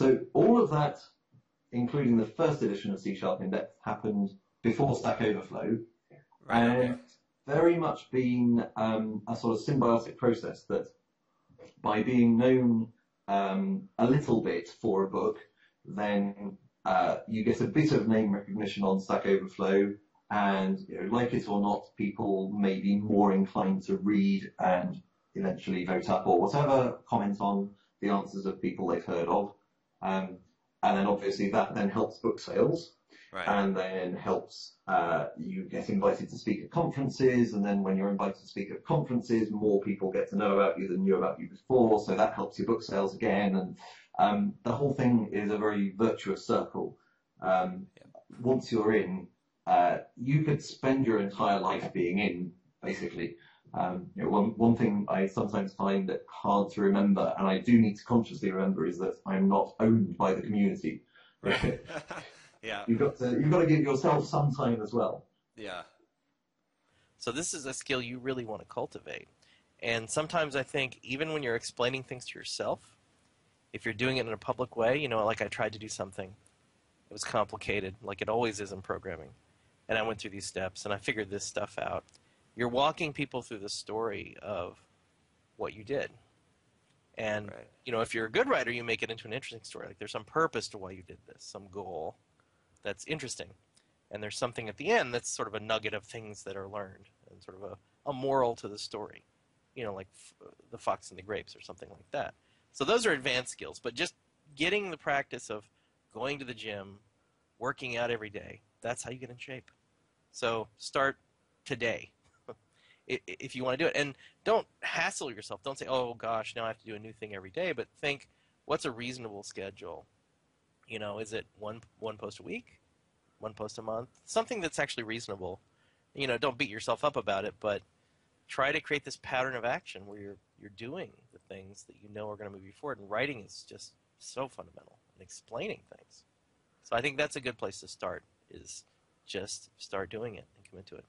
So all of that, including the first edition of C# in depth, happened before Stack Overflow, Right. and very much been a sort of symbiotic process that by being known a little bit for a book, then you get a bit of name recognition on Stack Overflow, and like it or not, people may be more inclined to read and eventually vote up or whatever, comment on the answers of people they've heard of. And then obviously that then helps book sales. Right. And then helps you get invited to speak at conferences, and then when you're invited to speak at conferences, more people get to know about you than knew about you before, so that helps your book sales again, and the whole thing is a very virtuous circle. Once you're in, you could spend your entire life being in, basically. One thing I sometimes find it hard to remember, and I do need to consciously remember, is that I'm not owned by the community. Right. Yeah. You've got to give yourself some time as well. Yeah. So this is a skill you really want to cultivate. And sometimes I think even when you're explaining things to yourself, if you're doing it in a public way, like I tried to do something, it was complicated, like it always is in programming. And I went through these steps and I figured this stuff out. You're walking people through the story of what you did. And, Right. If you're a good writer, you make it into an interesting story. Like there's some purpose to why you did this, some goal that's interesting. And there's something at the end that's sort of a nugget of things that are learned and sort of a moral to the story, like the fox and the grapes or something like that. So those are advanced skills, but just getting the practice of going to the gym, working out every day, that's how you get in shape. So start today if you want to do it. And don't hassle yourself. Don't say, oh gosh, now I have to do a new thing every day, but think, what's a reasonable schedule? Is it one post a week? One post a month? Something that's actually reasonable. Don't beat yourself up about it, but try to create this pattern of action where you're doing the things that you know are going to move you forward. And writing is just so fundamental, and explaining things. So I think that's a good place to start, is just start doing it and commit to it.